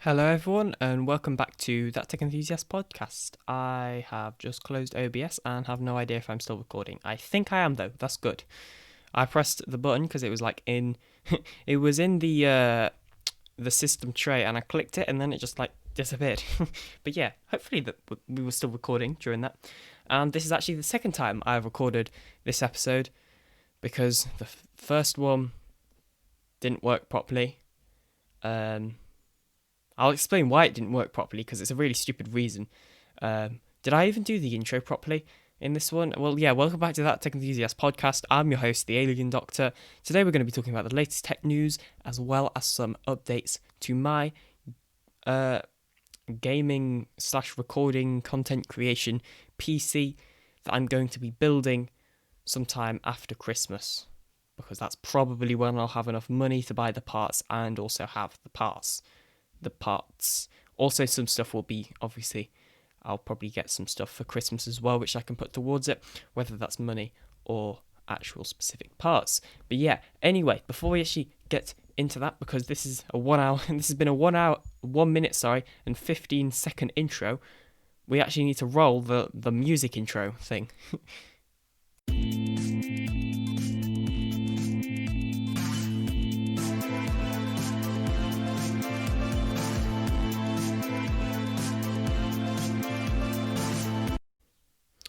Hello, everyone, and welcome back to that Tech Enthusiast Podcast. I have just closed OBS and have no idea if I'm still recording. I think I am, though. That's good. I pressed the button because it was like in, it was in the system tray, and I clicked it, and then it just like disappeared. But yeah, hopefully that we were still recording during that. And this is actually the second time I've recorded this episode because the first one didn't work properly. I'll explain why it didn't work properly because it's a really stupid reason. Did I even do the intro properly in this one? Well, yeah, welcome back to that Tech Enthusiast Podcast. I'm your host, TheAlienDoctor. Today we're going to be talking about the latest tech news as well as some updates to my gaming / recording content creation PC that I'm going to be building sometime after Christmas because that's probably when I'll have enough money to buy the parts and also have the parts. Also, some stuff will be, obviously, I'll probably get some stuff for Christmas as well, which I can put towards it, whether that's money or actual specific parts. But yeah, anyway, before we actually get into that, because this is a 1 hour, this has been a 1 minute, and 15-second intro, we actually need to roll the music intro thing.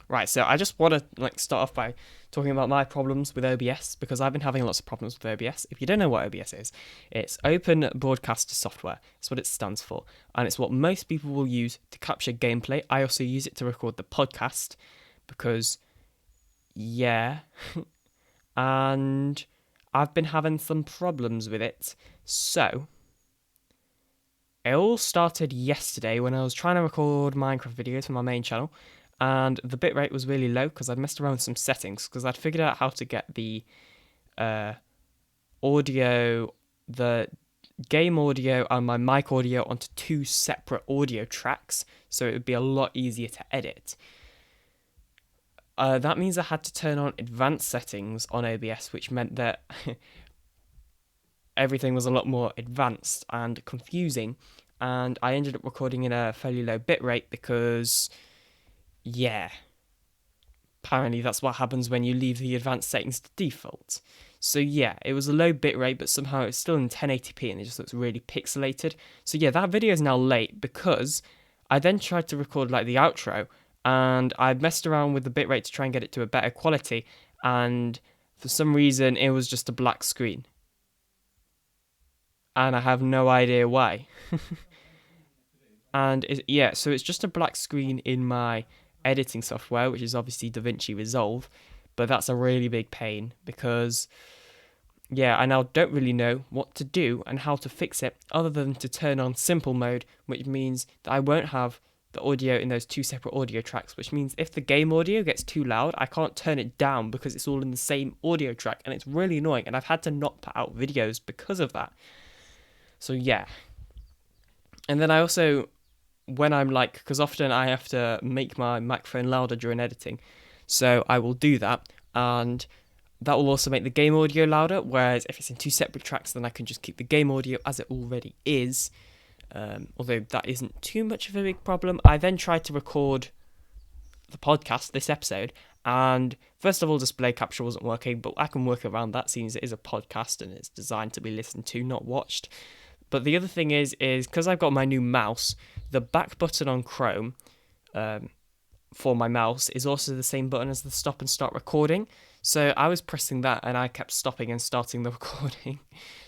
Right, so I just want to start off by talking about my problems with OBS because I've been having lots of problems with OBS. If you don't know what OBS is, it's Open Broadcaster Software. That's what it stands for, and it's what most people will use to capture gameplay. I also use it to record the podcast because, yeah, and I've been having some problems with it. So it all started yesterday when I was trying to record Minecraft videos for my main channel. And the bitrate was really low because I'd messed around with some settings because I'd figured out how to get the audio, the game audio and my mic audio onto two separate audio tracks, so it would be a lot easier to edit. That means I had to turn on advanced settings on OBS, which meant that everything was a lot more advanced and confusing, and I ended up recording in a fairly low bitrate because... yeah, apparently that's what happens when you leave the advanced settings to default. So yeah, it was a low bitrate, but somehow it's still in 1080p and it just looks really pixelated. So yeah, that video is now late because I then tried to record like the outro and I messed around with the bitrate to try and get it to a better quality, and for some reason it was just a black screen. And I have no idea why. And so it's just a black screen in my editing software, which is obviously DaVinci Resolve, but that's a really big pain because, yeah, I now don't really know what to do and how to fix it other than to turn on simple mode, which means that I won't have the audio in those two separate audio tracks, which means if the game audio gets too loud, I can't turn it down because it's all in the same audio track, and it's really annoying, and I've had to not put out videos because of that. So yeah. And then I also... when I'm because often I have to make my microphone louder during editing, so I will do that, and that will also make the game audio louder, whereas if it's in two separate tracks, then I can just keep the game audio as it already is, although that isn't too much of a big problem. I then tried to record the podcast, this episode, and first of all, display capture wasn't working, but I can work around that since it is a podcast and it's designed to be listened to, not watched. But the other thing is because I've got my new mouse, the back button on Chrome for my mouse is also the same button as the stop and start recording. So I was pressing that and I kept stopping and starting the recording.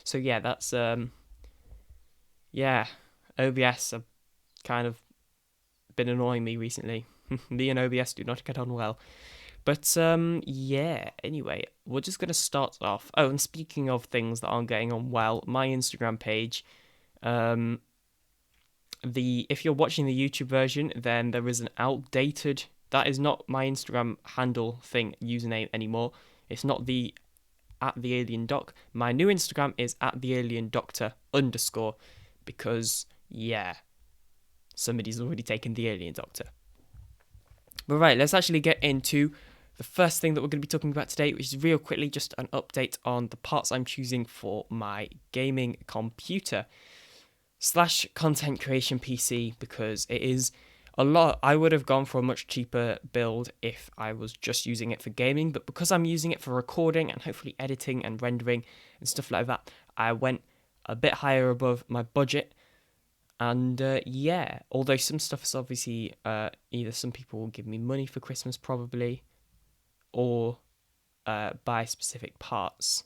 So yeah, that's, OBS have kind of been annoying me recently. Me and OBS do not get on well. But, anyway, we're just going to start off. Oh, and speaking of things that aren't getting on well, my Instagram page, if you're watching the YouTube version, then there is an outdated, that is not my Instagram handle thing, username anymore. It's not the @TheAlienDoc. My new Instagram is @TheAlienDoctor_ because, yeah, somebody's already taken TheAlienDoctor. But right, let's actually get into the first thing that we're going to be talking about today, which is real quickly just an update on the parts I'm choosing for my gaming computer. slash content creation PC, because it is a lot. I would have gone for a much cheaper build if I was just using it for gaming, but because I'm using it for recording and hopefully editing and rendering and stuff like that, I went a bit higher above my budget. And yeah, although some stuff is obviously either some people will give me money for Christmas probably, or buy specific parts.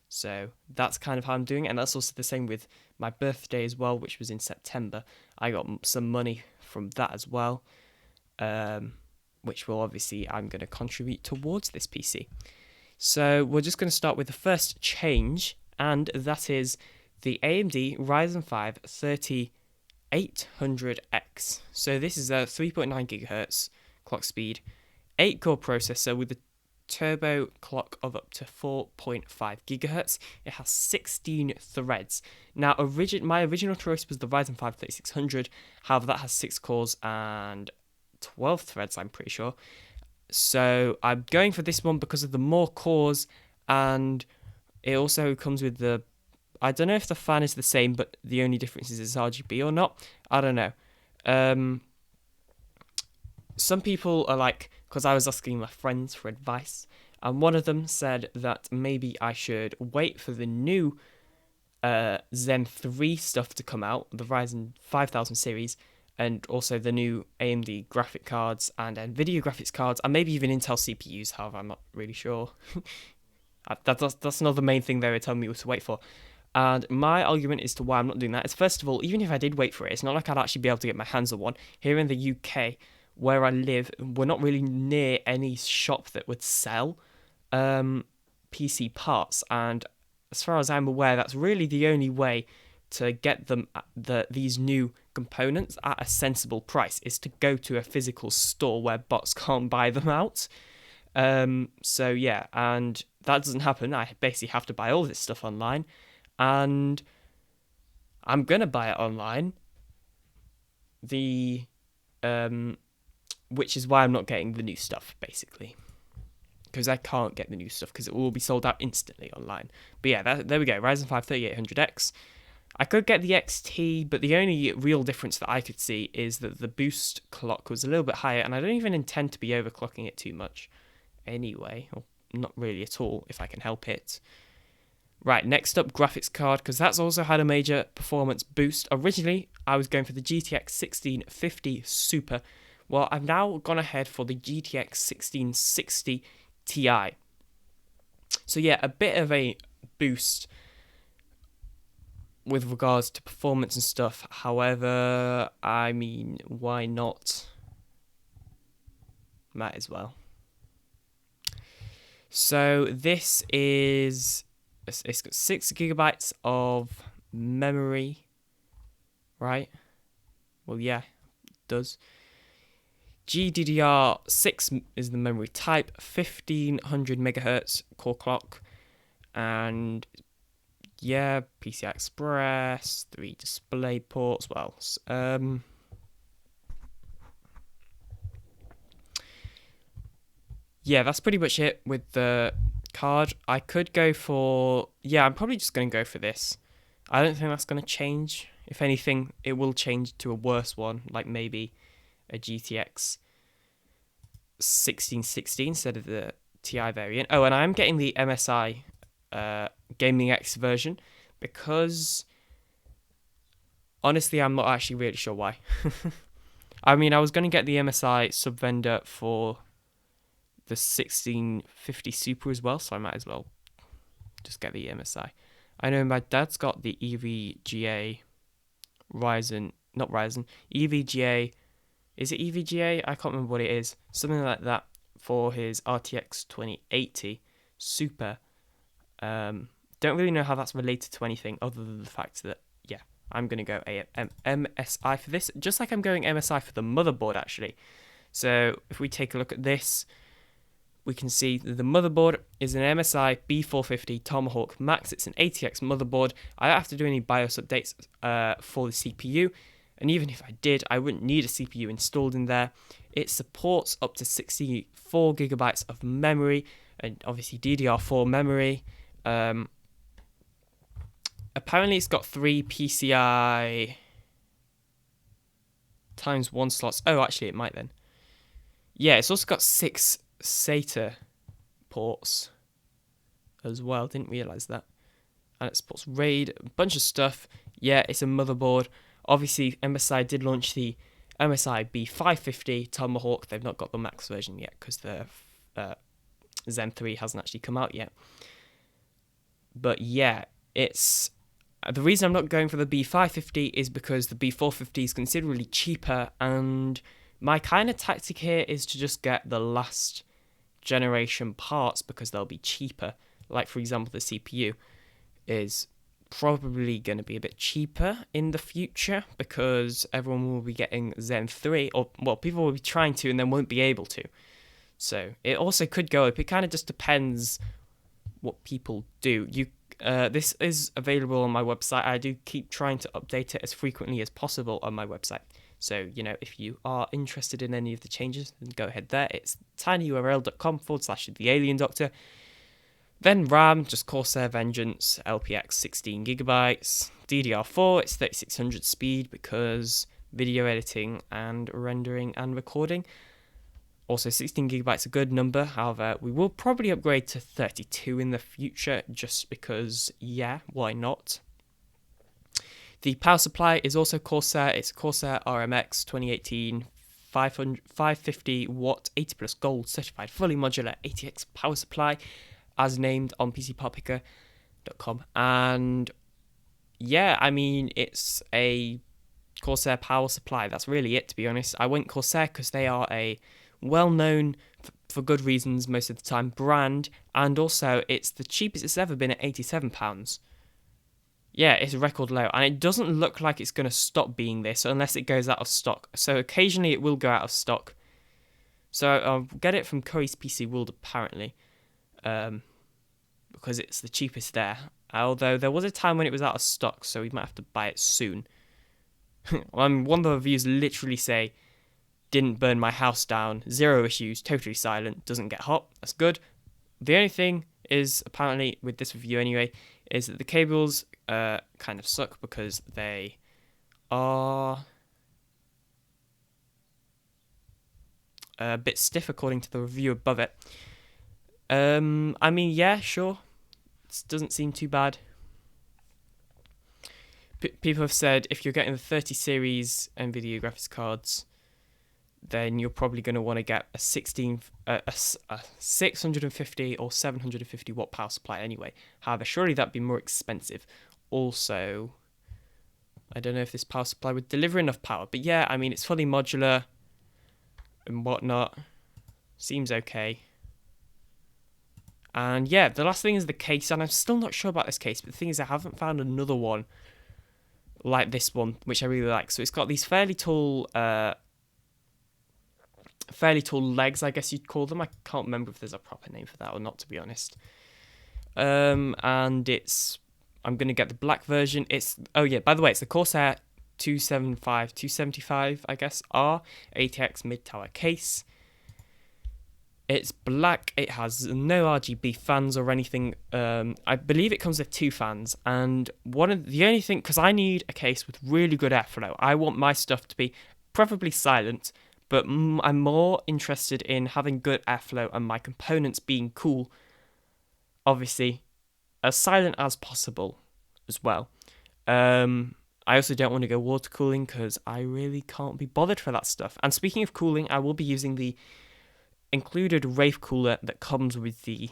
So that's kind of how I'm doing it. And that's also the same with my birthday as well, which was in September. I got some money from that as well, which will obviously I'm going to contribute towards this PC. So we're just going to start with the first change, and that is the AMD Ryzen 5 3800X. So this is a 3.9 gigahertz clock speed, 8-core processor with a turbo clock of up to 4.5 gigahertz. It has 16 threads. Now, my original choice was the Ryzen 5 3600. However, that has 6 cores and 12 threads, I'm pretty sure. So I'm going for this one because of the more cores, and it also comes with the, I don't know if the fan is the same, but the only difference is it's RGB or not. I don't know. Some people are like, because I was asking my friends for advice, and one of them said that maybe I should wait for the new Zen 3 stuff to come out, the Ryzen 5000 series, and also the new AMD graphic cards and NVIDIA graphics cards, and maybe even Intel CPUs, however, I'm not really sure. That's another main thing they were telling me to wait for. And my argument as to why I'm not doing that is, first of all, even if I did wait for it, it's not like I'd actually be able to get my hands on one. Here in the UK, where I live, we're not really near any shop that would sell PC parts, and as far as I'm aware, that's really the only way to get them these new components at a sensible price, is to go to a physical store where bots can't buy them out. So yeah, and that doesn't happen. I basically have to buy all this stuff online, and I'm gonna buy it online. Which is why I'm not getting the new stuff, basically, because I can't get the new stuff because it will be sold out instantly online. But yeah, there we go. Ryzen 5 3800X. I could get the XT, but the only real difference that I could see is that the boost clock was a little bit higher, and I don't even intend to be overclocking it too much anyway, or not really at all if I can help it. Right, next up, graphics card, because that's also had a major performance boost. Originally, I was going for the GTX 1650 Super. Well, I've now gone ahead for the GTX 1660 Ti. So yeah, a bit of a boost with regards to performance and stuff. However, I mean, why not? Might as well. So this is, it's got 6 gigabytes of memory, right? Well, yeah, it does. GDDR6 is the memory type, 1500 megahertz core clock, and yeah, PCI Express, 3 display ports. What else? Yeah, that's pretty much it with the card. I could go for, yeah, I'm probably just going to go for this. I don't think that's going to change. If anything, it will change to a worse one, like maybe a GTX 1660 instead of the Ti variant. Oh, and I'm getting the MSI Gaming X version because, honestly, I'm not actually really sure why. I mean, I was going to get the MSI sub-vendor for the 1650 Super as well, so I might as well just get the MSI. I know my dad's got the EVGA EVGA, is it EVGA? I can't remember what it is. Something like that for his RTX 2080 Super. Don't really know how that's related to anything other than the fact that, yeah, I'm going to go MSI for this, just like I'm going MSI for the motherboard, actually. So if we take a look at this, we can see that the motherboard is an MSI B450 Tomahawk Max. It's an ATX motherboard. I don't have to do any BIOS updates for the CPU. And even if I did, I wouldn't need a CPU installed in there. It supports up to 64 gigabytes of memory, and obviously DDR4 memory. apparently it's got 3 PCI times 1 slots. Oh, actually, it might then. Yeah, it's also got 6 SATA ports as well. Didn't realise that. And it supports RAID, a bunch of stuff. Yeah, it's a motherboard. Obviously, MSI did launch the MSI B550 Tomahawk. They've not got the max version yet because the Zen 3 hasn't actually come out yet. But yeah, it's... The reason I'm not going for the B550 is because the B450 is considerably cheaper, and my kind of tactic here is to just get the last generation parts because they'll be cheaper. Like, for example, the CPU is probably going to be a bit cheaper in the future because everyone will be getting Zen 3, or, well, people will be trying to and then won't be able to. So it also could go up. It kind of just depends what people do. This is available on my website. I do keep trying to update it as frequently as possible on my website. So, if you are interested in any of the changes, then go ahead there. It's tinyurl.com/TheAlienDoctor. Then RAM, just Corsair Vengeance, LPX 16GB. DDR4, it's 3600 speed because video editing and rendering and recording. Also, 16GB is a good number. However, we will probably upgrade to 32 in the future just because, yeah, why not? The power supply is also Corsair. It's Corsair RMX 2018 550 watt 80 plus gold certified fully modular ATX power supply, as named on PCPowerPicker.com. And yeah, I mean, it's a Corsair power supply. That's really it, to be honest. I went Corsair because they are a well-known, for good reasons most of the time, brand, and also it's the cheapest it's ever been at £87. Yeah, it's a record low, and it doesn't look like it's going to stop being this unless it goes out of stock. So occasionally it will go out of stock. So I'll get it from Curry's PC World apparently, because it's the cheapest there. Although there was a time when it was out of stock, so we might have to buy it soon. One of the reviews literally say, didn't burn my house down, 0 issues, totally silent, doesn't get hot. That's good. The only thing is, apparently, with this review anyway, is that the cables kind of suck because they are a bit stiff according to the review above it. I mean, yeah, sure. It doesn't seem too bad. People have said if you're getting the 30 series NVIDIA graphics cards, then you're probably going to want to get a 650 or 750 watt power supply anyway. However, surely that'd be more expensive. Also, I don't know if this power supply would deliver enough power, but yeah, I mean, it's fully modular and whatnot. Seems okay. And yeah, the last thing is the case, and I'm still not sure about this case, but the thing is I haven't found another one like this one, which I really like. So it's got these fairly tall legs, I guess you'd call them. I can't remember if there's a proper name for that or not, to be honest. And I'm going to get the black version. Oh yeah, by the way, it's the Corsair 275, I guess, R ATX mid-tower case. It's black. It has no RGB fans or anything. I believe it comes with 2 fans. And the only thing, because I need a case with really good airflow. I want my stuff to be preferably silent, but I'm more interested in having good airflow and my components being cool. Obviously, as silent as possible as well. I also don't want to go water cooling because I really can't be bothered for that stuff. And speaking of cooling, I will be using the included Wraith cooler that comes with the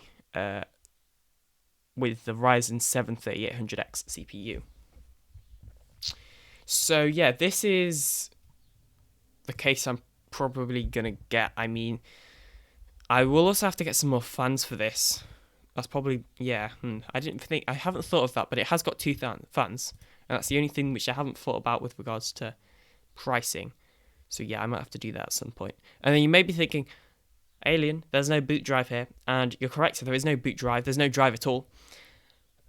Ryzen 7 3800X CPU. So yeah, this is the case I'm probably gonna get. I mean, I will also have to get some more fans for this. That's probably, yeah, I haven't thought of that, but it has got 2 fans, and that's the only thing which I haven't thought about with regards to pricing. So yeah, I might have to do that at some point. And then you may be thinking, Alien, there's no boot drive here, and you're correct, so there is no boot drive, there's no drive at all.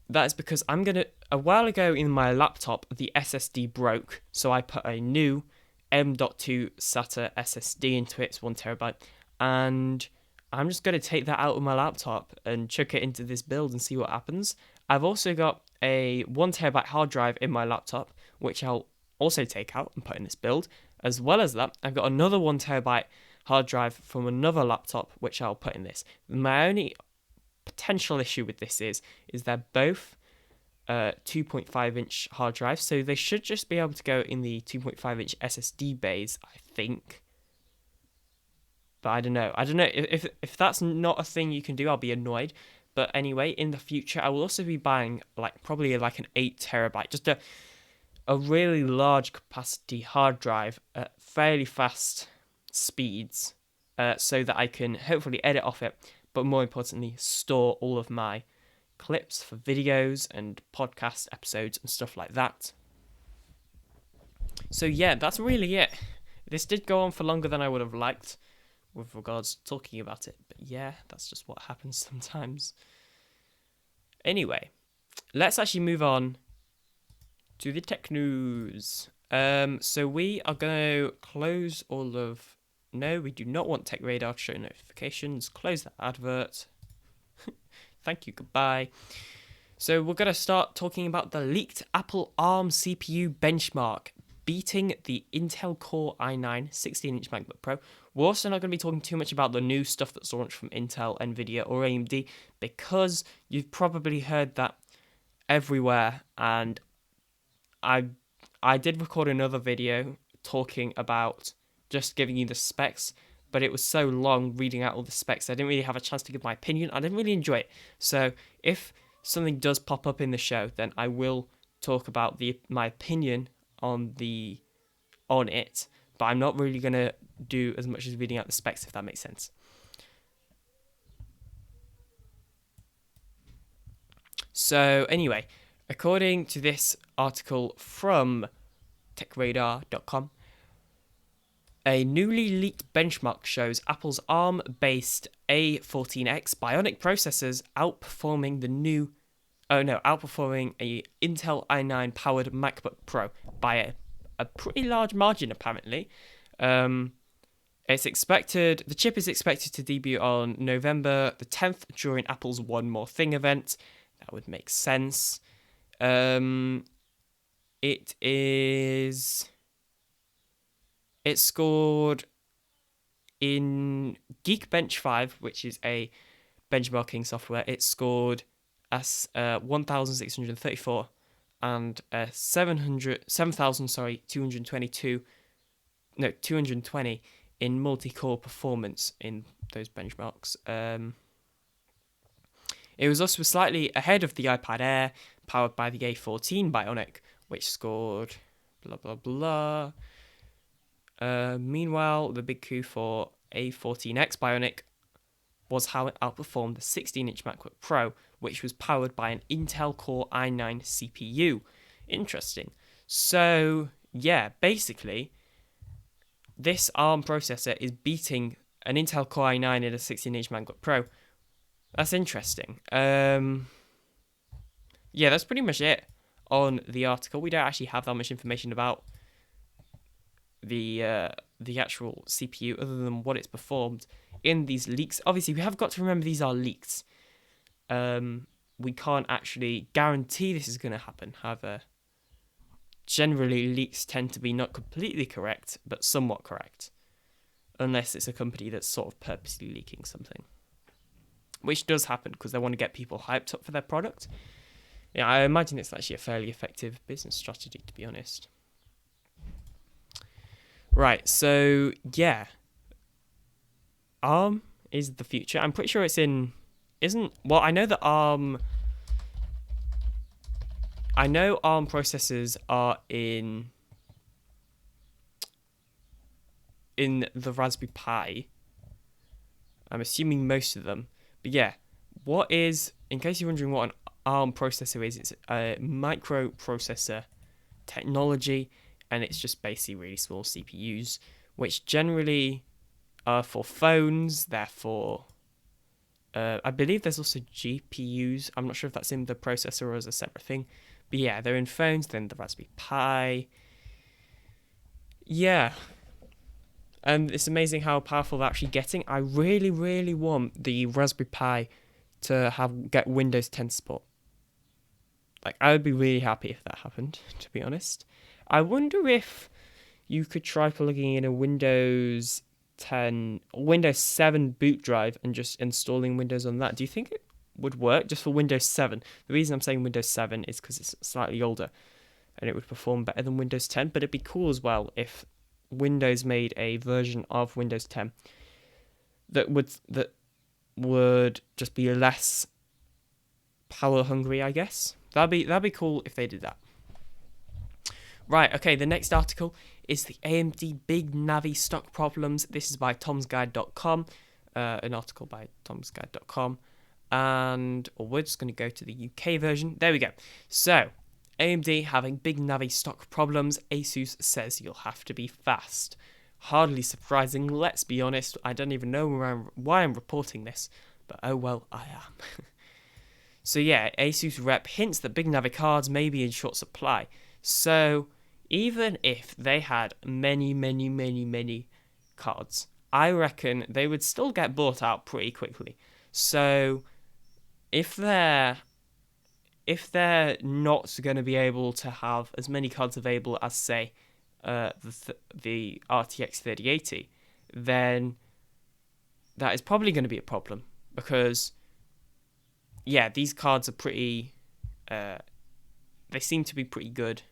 That is because a while ago in my laptop, the SSD broke, so I put a new M.2 SATA SSD into it, it's 1TB, and I'm just going to take that out of my laptop and chuck it into this build and see what happens. I've also got a 1TB hard drive in my laptop, which I'll also take out and put in this build. As well as that, I've got another 1TB hard drive from another laptop, which I'll put in this. My only potential issue with this is they're both 2.5-inch hard drives, so they should just be able to go in the 2.5-inch SSD bays, I think. But I don't know. If that's not a thing you can do, I'll be annoyed. But anyway, in the future, I will also be buying probably an 8TB, just a really large capacity hard drive at fairly fast speeds, so that I can hopefully edit off it, but more importantly, store all of my clips for videos and podcast episodes and stuff like that. So yeah, that's really it. This did go on for longer than I would have liked with regards to talking about it, but yeah, that's just what happens sometimes. Anyway, let's actually move on to the tech news. So we are going to close all of... No, we do not want Tech Radar to show notifications. Close that advert. Thank you, goodbye. So we're going to start talking about the leaked Apple ARM CPU benchmark beating the Intel Core i9 16-inch MacBook Pro. We're also not going to be talking too much about the new stuff that's launched from Intel, Nvidia, or AMD, because you've probably heard that everywhere, and I did record another video talking about just giving you the specs, but it was so long reading out all the specs, I didn't really have a chance to give my opinion. I didn't really enjoy it. So if something does pop up in the show, then I will talk about my opinion on it, but I'm not really going to do as much as reading out the specs, if that makes sense. So anyway, according to this article from TechRadar.com, a newly leaked benchmark shows Apple's ARM-based A14X Bionic processors outperforming a Intel i9 powered MacBook Pro by a pretty large margin, apparently. The chip is expected to debut on November the 10th during Apple's One More Thing event. That would make sense. It scored in Geekbench 5, which is a benchmarking software. It scored as 1,634 and 220 in multi-core performance in those benchmarks. It was also slightly ahead of the iPad Air, powered by the A14 Bionic, which scored blah blah blah. Meanwhile, the big coup for A14X Bionic was how it outperformed the 16-inch MacBook Pro, which was powered by an Intel Core i9 CPU. Interesting. So, yeah, basically, this ARM processor is beating an Intel Core i9 in a 16-inch MacBook Pro. That's interesting. Yeah, that's pretty much it on the article. We don't actually have that much information about the actual CPU other than what it's performed in these leaks. Obviously, we have got to remember these are leaks. We can't actually guarantee this is going to happen. However, generally leaks tend to be not completely correct, but somewhat correct, unless it's a company that's sort of purposely leaking something, which does happen because they want to get people hyped up for their product. Yeah, I imagine it's actually a fairly effective business strategy, to be honest. Right, so yeah, ARM is the future. I'm pretty sure it's in... I know that ARM processors are in the Raspberry Pi. I'm assuming most of them. But yeah, in case you're wondering what an ARM processor is, it's a microprocessor technology, and it's just basically really small CPUs, which generally are for phones. Therefore, I believe there's also GPUs. I'm not sure if that's in the processor or as a separate thing. But yeah, they're in phones, then the Raspberry Pi. Yeah. And it's amazing how powerful they're actually getting. I really, really want the Raspberry Pi to get Windows 10 support. Like, I would be really happy if that happened, to be honest. I wonder if you could try plugging in a Windows 10, Windows 7 boot drive and just installing Windows on that. Do you think it would work just for Windows 7? The reason I'm saying Windows 7 is because it's slightly older and it would perform better than Windows 10, but it'd be cool as well if Windows made a version of Windows 10 that would just be less power hungry, I guess. That'd be cool if they did that. Right, okay, the next article is the AMD Big Navi stock problems. This is by tomsguide.com, an article by tomsguide.com, and we're just going to go to the UK version. There we go. So, AMD having Big Navi stock problems. Asus says you'll have to be fast. Hardly surprising, let's be honest. I don't even know why I'm reporting this, but oh well, I am. So yeah, Asus rep hints that Big Navi cards may be in short supply. So even if they had many cards, I reckon they would still get bought out pretty quickly. So if they're not going to be able to have as many cards available as, say, the RTX 3080, then that is probably going to be a problem because, yeah, these cards are pretty, they seem to be pretty good.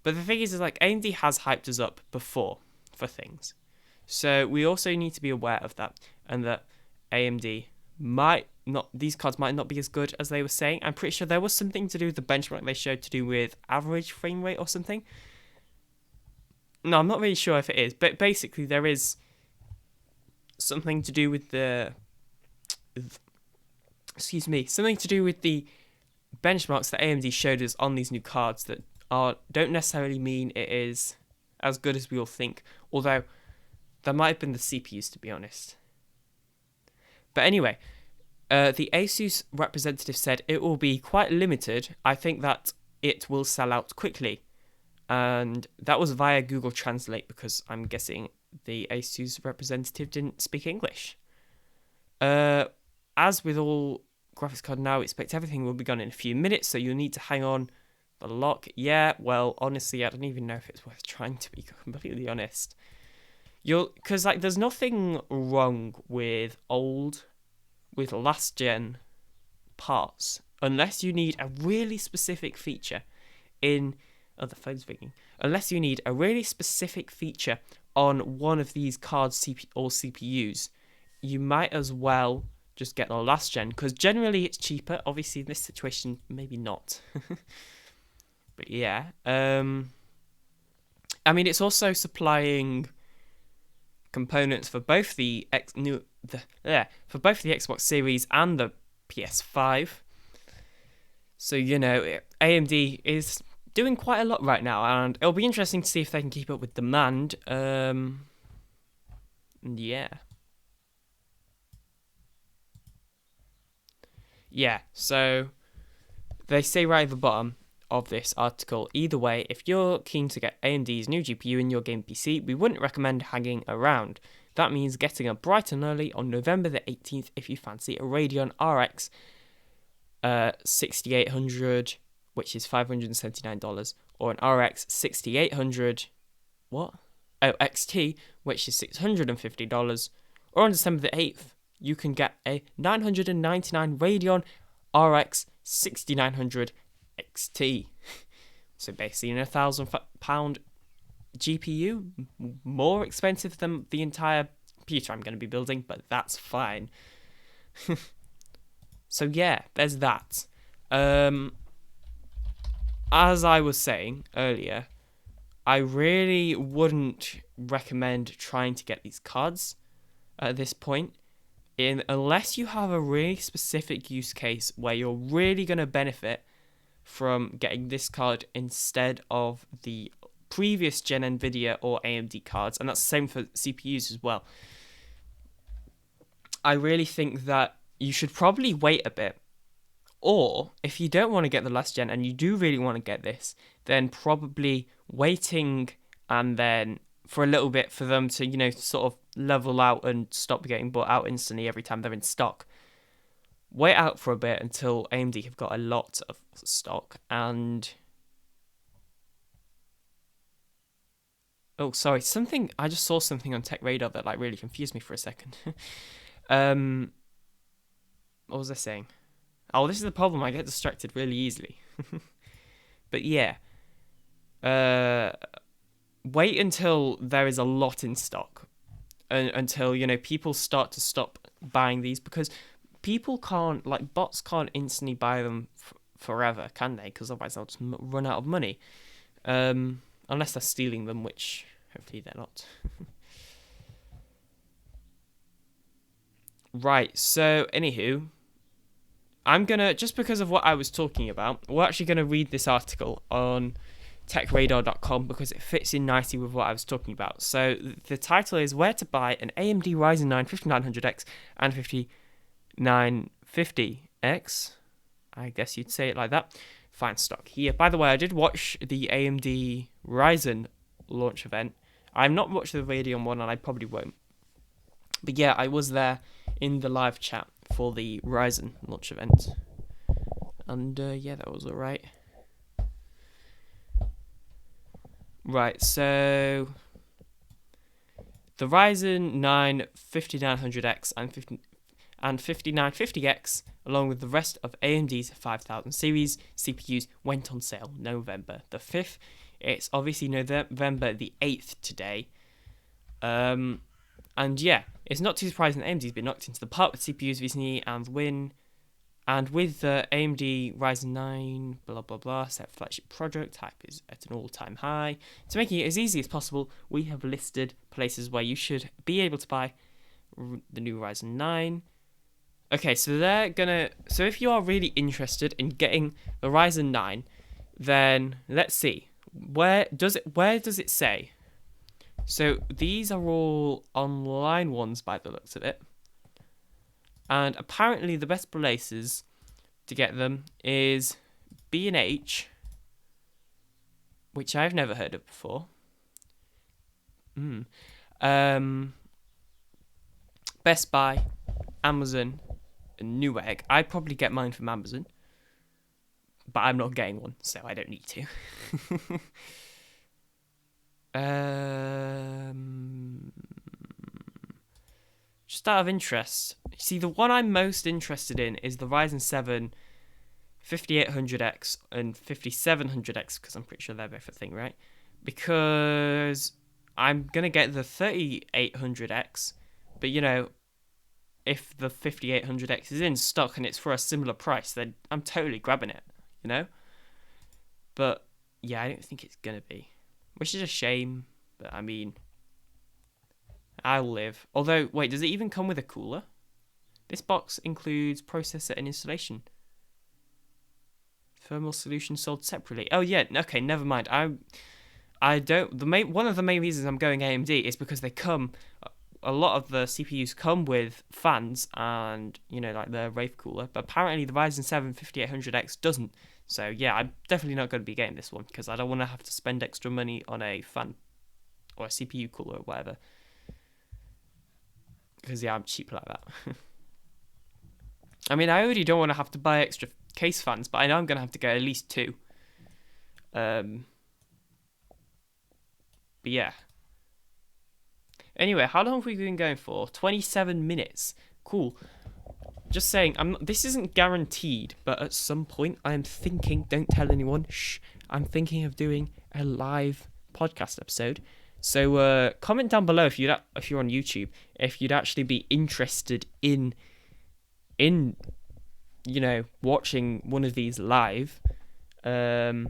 But the thing is like, AMD has hyped us up before for things. So we also need to be aware of that, and that AMD these cards might not be as good as they were saying. I'm pretty sure there was something to do with the benchmark they showed to do with average frame rate or something. No, I'm not really sure if it is, but basically there is something to do with something to do with the benchmarks that AMD showed us on these new cards that don't necessarily mean it is as good as we all think, although that might have been the CPUs, to be honest. But anyway, the Asus representative said it will be quite limited. I think that it will sell out quickly. And that was via Google Translate because I'm guessing the Asus representative didn't speak English. As with all graphics card now, expect everything will be gone in a few minutes, so you'll need to hang on the lock. Yeah, well, honestly, I don't even know if it's worth trying, to be completely honest. Because like, there's nothing wrong with last gen parts, unless you need a really specific feature in. Oh, the phone's ringing. Unless you need a really specific feature on one of these cards or CPUs, you might as well just get the last gen, because generally it's cheaper. Obviously, in this situation, maybe not. But yeah, I mean, it's also supplying components for both the Xbox Series and the PS5. So AMD is doing quite a lot right now, and it'll be interesting to see if they can keep up with demand. Yeah, so they say right at the bottom of this article, either way, if you're keen to get AMD's new GPU in your game PC, we wouldn't recommend hanging around. That means getting up bright and early on November the 18th if you fancy a Radeon RX 6800, which is $579, or an RX 6800, XT, which is $650, or on December the 8th, you can get a $999 Radeon RX 6900 XT. So basically an £1,000 GPU, more expensive than the entire computer I'm going to be building, but that's fine. So yeah, there's that. As I was saying earlier, I really wouldn't recommend trying to get these cards at this point, unless you have a really specific use case where you're really going to benefit from getting this card instead of the previous gen Nvidia or AMD cards, and that's the same for CPUs as well. I really think that you should probably wait a bit, or if you don't want to get the last gen and you do really want to get this, then probably waiting and then for a little bit for them to, sort of level out and stop getting bought out instantly every time they're in stock wait out for a bit until AMD have got a lot of stock. And oh, sorry, I just saw something on Tech Radar that like really confused me for a second. What was I saying? Oh, this is the problem. I get distracted really easily. But yeah, wait until there is a lot in stock, until people start to stop buying these, because people can't, like, bots can't instantly buy them forever, can they? Because otherwise they'll just run out of money, unless they're stealing them, which hopefully they're not. Right, so anywho, I'm gonna, just because of what I was talking about, we're actually gonna read this article on techradar.com because it fits in nicely with what I was talking about. So the title is Where to Buy an AMD Ryzen 9 5900X and 5950X. I guess you'd say it like that. Find stock here. By the way, I did watch the AMD Ryzen launch event. I've not watched the Radeon one, and I probably won't. But yeah, I was there in the live chat for the Ryzen launch event. And yeah, that was alright. Right, so the Ryzen 9 5900X and 5950X, along with the rest of AMD's 5000 series CPUs, went on sale November the 5th. It's obviously November the 8th today. And yeah, it's not too surprising that AMD's been knocked into the park with CPUs recently, and with the AMD Ryzen 9, blah, blah, blah, set flagship project, hype is at an all-time high. To make it as easy as possible, we have listed places where you should be able to buy the new Ryzen 9. Okay, so so if you are really interested in getting the Ryzen 9, then let's see. Where does it say? So these are all online ones by the looks of it. And apparently the best places to get them is B&H, which I've never heard of before. Best Buy, Amazon, and Newegg. I'd probably get mine from Amazon, but I'm not getting one, so I don't need to. Just out of interest, see, the one I'm most interested in is the Ryzen 7 5800X and 5700X, because I'm pretty sure they're both a thing, right? Because I'm going to get the 3800X, but if the 5800X is in stock and it's for a similar price, then I'm totally grabbing it, But yeah, I don't think it's going to be, which is a shame, but I mean, I'll live. Although, wait, does it even come with a cooler? This box includes processor and installation. Thermal solution sold separately. Oh yeah, okay, never mind. I don't. One of the main reasons I'm going AMD is because they come. A lot of the CPUs come with fans and like the Wraith cooler, but apparently the Ryzen 7 5800X doesn't. So yeah, I'm definitely not going to be getting this one because I don't want to have to spend extra money on a fan or a CPU cooler or whatever. Because yeah, I'm cheap like that. I mean, I already don't want to have to buy extra case fans, but I know I'm going to have to get at least 2. But yeah. Anyway, how long have we been going for? 27 minutes. Cool. Just saying, this isn't guaranteed, but at some point I'm thinking, don't tell anyone, I'm thinking of doing a live podcast episode. So comment down below if you're on YouTube, if you'd actually be interested in watching one of these live. Because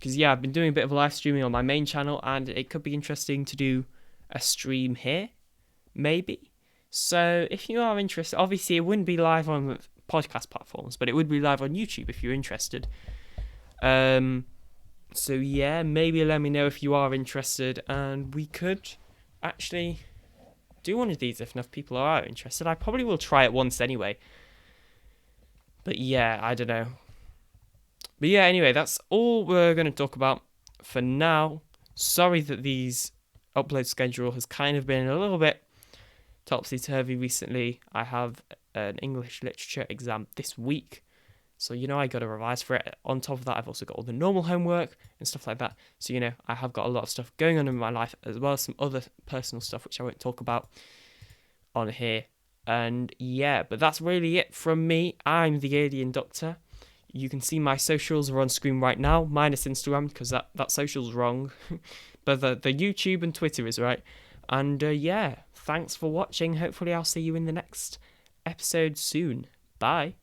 yeah, I've been doing a bit of live streaming on my main channel, and it could be interesting to do a stream here, maybe. So if you are interested, obviously it wouldn't be live on podcast platforms, but it would be live on YouTube if you're interested. So yeah, maybe let me know if you are interested, and we could actually do one of these if enough people are interested. I probably will try it once anyway. But yeah, I don't know. But yeah, anyway, that's all we're going to talk about for now. Sorry that these upload schedule has kind of been a little bit topsy-turvy recently. I have an English literature exam this week. So, I got to revise for it. On top of that, I've also got all the normal homework and stuff like that. So, I have got a lot of stuff going on in my life, as well as some other personal stuff, which I won't talk about on here. And yeah, but that's really it from me. I'm the Alien Doctor. You can see my socials are on screen right now, minus Instagram, because that social's wrong. But the YouTube and Twitter is right. And yeah, thanks for watching. Hopefully I'll see you in the next episode soon. Bye.